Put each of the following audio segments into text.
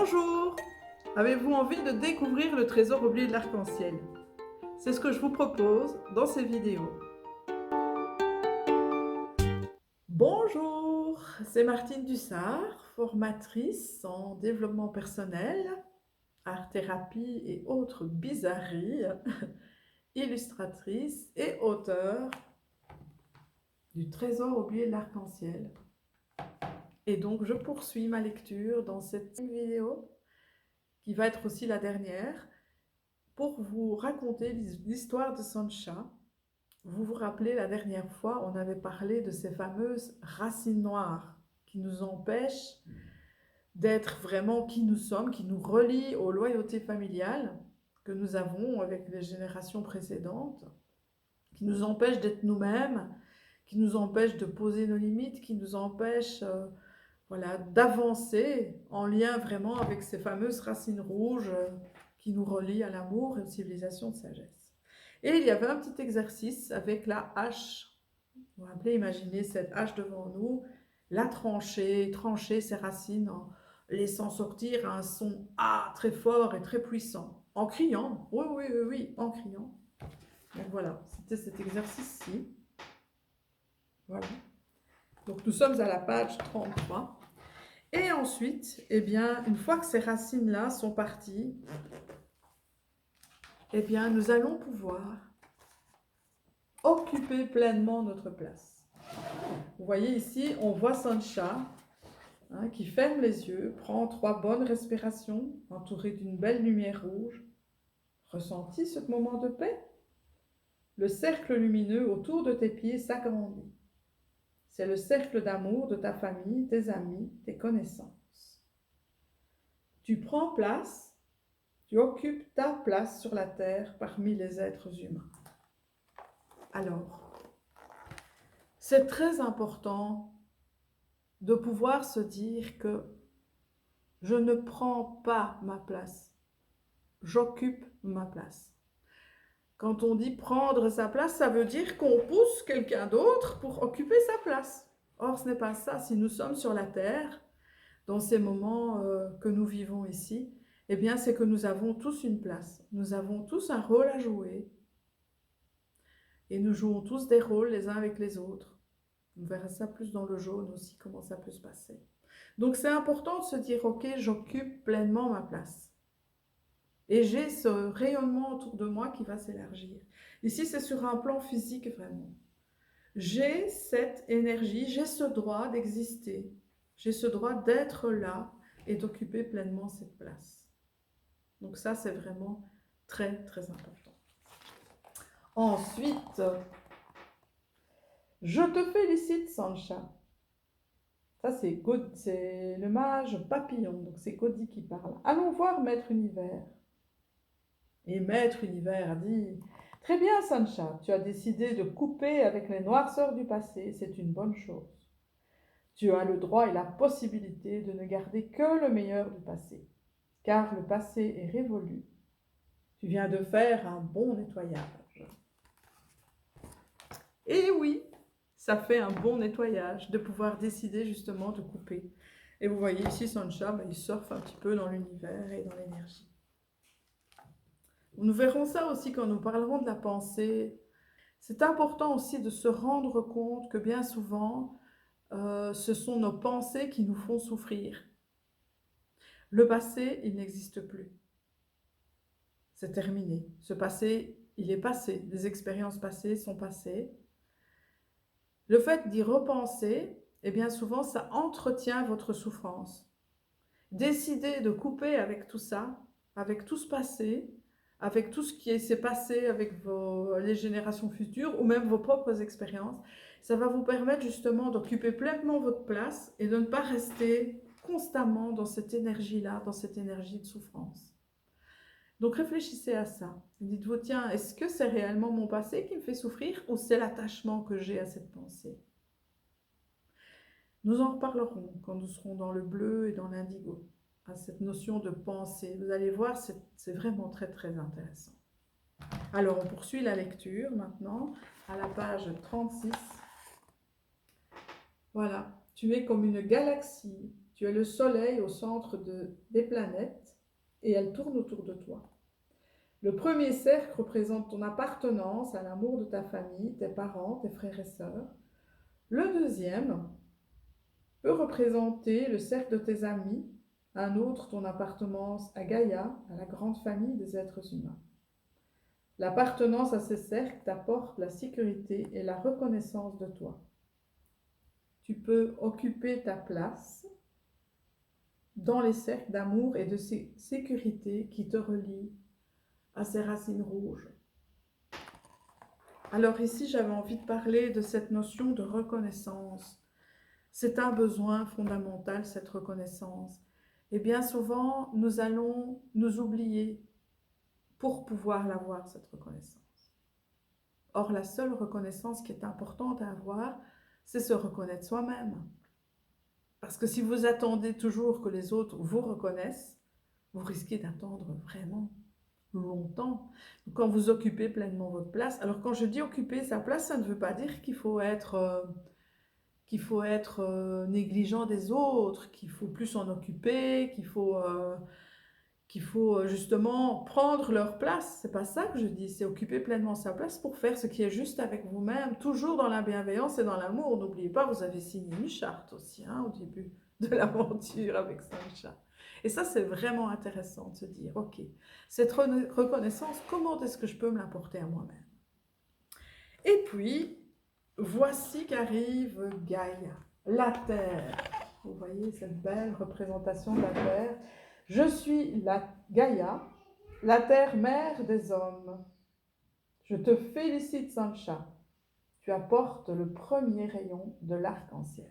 Bonjour! Avez-vous envie de découvrir le trésor oublié de l'arc-en-ciel? C'est ce que je vous propose dans ces vidéos. Bonjour! C'est Martine Dussard, formatrice en développement personnel, art-thérapie et autres bizarreries, illustratrice et auteure du trésor oublié de l'arc-en-ciel. Et donc je poursuis ma lecture dans cette vidéo, qui va être aussi la dernière, pour vous raconter l'histoire de Sancha. Vous vous rappelez, la dernière fois, on avait parlé de ces fameuses racines noires qui nous empêchent d'être vraiment qui nous sommes, qui nous relient aux loyautés familiales que nous avons avec les générations précédentes, qui nous empêchent d'être nous-mêmes, qui nous empêchent de poser nos limites, qui nous empêchent voilà, d'avancer en lien vraiment avec ces fameuses racines rouges qui nous relient à l'amour et aux civilisations de sagesse. Et il y avait un petit exercice avec la hache. Vous vous rappelez, imaginez cette hache devant nous, la trancher ces racines en laissant sortir un son A très fort et très puissant, en criant, oui, en criant. Donc voilà, c'était cet exercice-ci. Voilà. Donc nous sommes à la page 33. Et ensuite, eh bien, une fois que ces racines-là sont parties, eh bien, nous allons pouvoir occuper pleinement notre place. Vous voyez ici, on voit Sancha qui ferme les yeux, prend 3 bonnes respirations, entourées d'une belle lumière rouge. Ressentis ce moment de paix? Le cercle lumineux autour de tes pieds s'agrandit. C'est le cercle d'amour de ta famille, tes amis, tes connaissances. Tu prends place. Tu occupes ta place sur la terre parmi les êtres humains. Alors, c'est très important de pouvoir se dire que je ne prends pas ma place, j'occupe ma place. Quand on dit prendre sa place, ça veut dire qu'on pousse quelqu'un d'autre pour occuper sa place. Or, ce n'est pas ça. Si nous sommes sur la terre, dans ces moments que nous vivons ici, eh bien, c'est que nous avons tous une place. Nous avons tous un rôle à jouer. Et nous jouons tous des rôles les uns avec les autres. On verra ça plus dans le jaune aussi, comment ça peut se passer. Donc c'est important de se dire, ok, j'occupe pleinement ma place. Et j'ai ce rayonnement autour de moi qui va s'élargir. Ici, c'est sur un plan physique vraiment. J'ai cette énergie, j'ai ce droit d'exister. J'ai ce droit d'être là et d'occuper pleinement cette place. Donc ça, c'est vraiment très, très important. Ensuite, je te félicite, Sancha. Ça, c'est le mage papillon, donc c'est Gaudi qui parle. Allons voir Maître Univers. Et Maître Univers dit, très bien, Sancha, tu as décidé de couper avec les noirceurs du passé, c'est une bonne chose. Tu as le droit et la possibilité de ne garder que le meilleur du passé, car le passé est révolu. Tu viens de faire un bon nettoyage. Et oui, ça fait un bon nettoyage de pouvoir décider justement de couper. Et vous voyez ici Sancha, il surfe un petit peu dans l'univers et dans l'énergie. Nous verrons ça aussi quand nous parlerons de la pensée. C'est important aussi de se rendre compte que bien souvent, ce sont nos pensées qui nous font souffrir. Le passé, il n'existe plus. C'est terminé. Ce passé, il est passé. Les expériences passées sont passées. Le fait d'y repenser, eh bien souvent, ça entretient votre souffrance. Décidez de couper avec tout ça, avec tout ce passé, avec tout ce qui s'est passé avec les générations futures ou même vos propres expériences. Ça va vous permettre justement d'occuper pleinement votre place et de ne pas rester constamment dans cette énergie-là, dans cette énergie de souffrance. Donc réfléchissez à ça. Dites-vous, tiens, est-ce que c'est réellement mon passé qui me fait souffrir ou c'est l'attachement que j'ai à cette pensée? Nous en reparlerons quand nous serons dans le bleu et dans l'indigo, à cette notion de pensée. Vous allez voir, c'est vraiment très très intéressant. Alors on poursuit la lecture maintenant à la page 36. Voilà, tu es comme une galaxie Tu es le soleil au centre des planètes et elles tournent autour de toi. Le premier cercle représente ton appartenance à l'amour de ta famille, tes parents, tes frères et sœurs. Le deuxième peut représenter le cercle de tes amis, un autre ton appartenance à Gaïa, à la grande famille des êtres humains. L'appartenance à ces cercles t'apporte la sécurité et la reconnaissance de toi. Tu peux occuper ta place dans les cercles d'amour et de sécurité qui te relient à ces racines rouges. Alors ici, j'avais envie de parler de cette notion de reconnaissance. C'est un besoin fondamental, cette reconnaissance. Et bien souvent, nous allons nous oublier pour pouvoir l'avoir, cette reconnaissance. Or, la seule reconnaissance qui est importante à avoir, c'est se reconnaître soi-même. Parce que si vous attendez toujours que les autres vous reconnaissent, vous risquez d'attendre vraiment longtemps. Quand vous occupez pleinement votre place, alors quand je dis occuper sa place, ça ne veut pas dire qu'il faut être négligent des autres, qu'il faut plus s'en occuper, qu'il faut justement prendre leur place. C'est pas ça que je dis, c'est occuper pleinement sa place pour faire ce qui est juste avec vous-même, toujours dans la bienveillance et dans l'amour. N'oubliez pas, vous avez signé une charte aussi au début de l'aventure avec Sancha. Et ça, c'est vraiment intéressant de se dire, ok, cette reconnaissance, comment est-ce que je peux me l'apporter à moi-même? Et puis, voici qu'arrive Gaïa, la Terre. Vous voyez cette belle représentation de la Terre. Je suis la Gaïa, la Terre mère des hommes. Je te félicite, Sancha. Tu apportes le premier rayon de l'arc-en-ciel.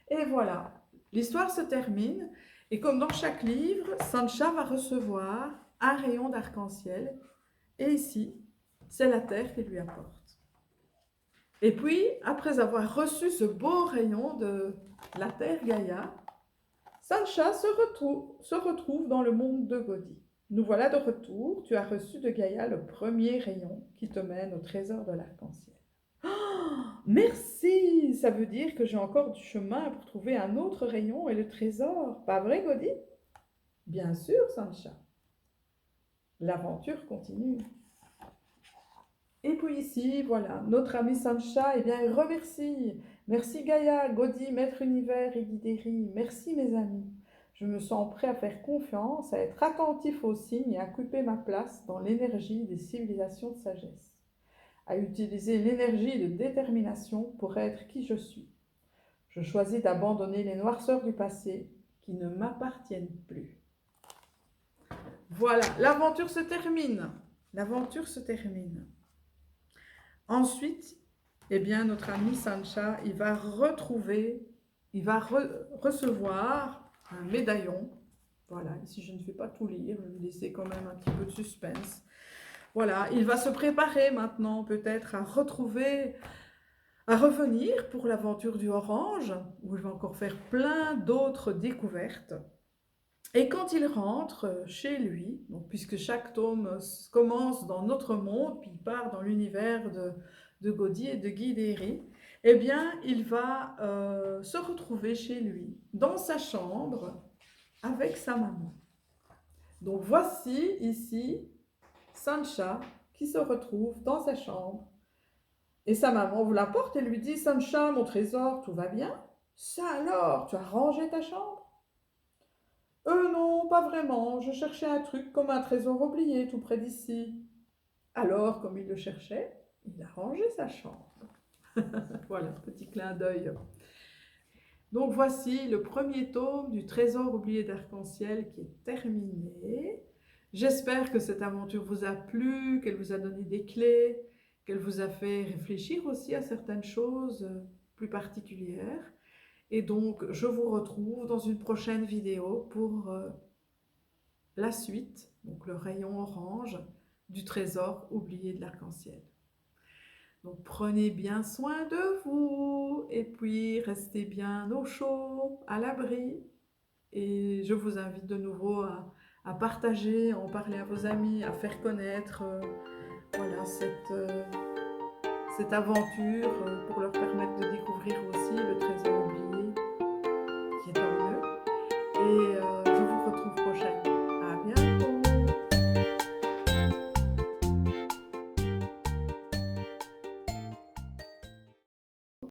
Et voilà, l'histoire se termine. Et comme dans chaque livre, Sancha va recevoir un rayon d'arc-en-ciel. Et ici, c'est la Terre qui lui apporte. Et puis, après avoir reçu ce beau rayon de la Terre Gaïa, Sancha se retrouve dans le monde de Gaudi. Nous voilà de retour. Tu as reçu de Gaïa le premier rayon qui te mène au trésor de l'arc-en-ciel. Oh, merci! Ça veut dire que j'ai encore du chemin pour trouver un autre rayon et le trésor. Pas vrai, Gaudi? Bien sûr, Sancha. L'aventure continue. Et puis ici, voilà, notre ami Sancha, eh bien, il remercie. Merci Gaïa, Gaudi, Maître Univers et Guidéry. Merci mes amis. Je me sens prêt à faire confiance, à être attentif aux signes et à occuper ma place dans l'énergie des civilisations de sagesse. À utiliser l'énergie de détermination pour être qui je suis. Je choisis d'abandonner les noirceurs du passé qui ne m'appartiennent plus. Voilà, l'aventure se termine. L'aventure se termine. Ensuite, eh bien, notre ami Sancha, il va recevoir un médaillon. Voilà, ici je ne vais pas tout lire, je vais vous laisser quand même un petit peu de suspense. Voilà, il va se préparer maintenant peut-être à revenir pour l'aventure du Orange, où il va encore faire plein d'autres découvertes. Et quand il rentre chez lui, donc puisque chaque tome commence dans notre monde, puis il part dans l'univers de Gaudi et de Guidéry, eh bien, il va se retrouver chez lui, dans sa chambre, avec sa maman. Donc voici ici Sancha qui se retrouve dans sa chambre. Et sa maman ouvre la porte et lui dit « Sancha, mon trésor, tout va bien? Ça alors, tu as rangé ta chambre? » Non, pas vraiment. Je cherchais un truc comme un trésor oublié tout près d'ici. » Alors, comme il le cherchait, il a rangé sa chambre. Voilà, petit clin d'œil. Donc voici le premier tome du Trésor oublié d'Arc-en-Ciel qui est terminé. J'espère que cette aventure vous a plu, qu'elle vous a donné des clés, qu'elle vous a fait réfléchir aussi à certaines choses plus particulières. Et donc, je vous retrouve dans une prochaine vidéo pour la suite, donc le rayon orange du trésor oublié de l'arc-en-ciel. Donc, prenez bien soin de vous et puis restez bien au chaud, à l'abri. Et je vous invite de nouveau à partager, à en parler à vos amis, à faire connaître voilà, cette aventure pour leur permettre de découvrir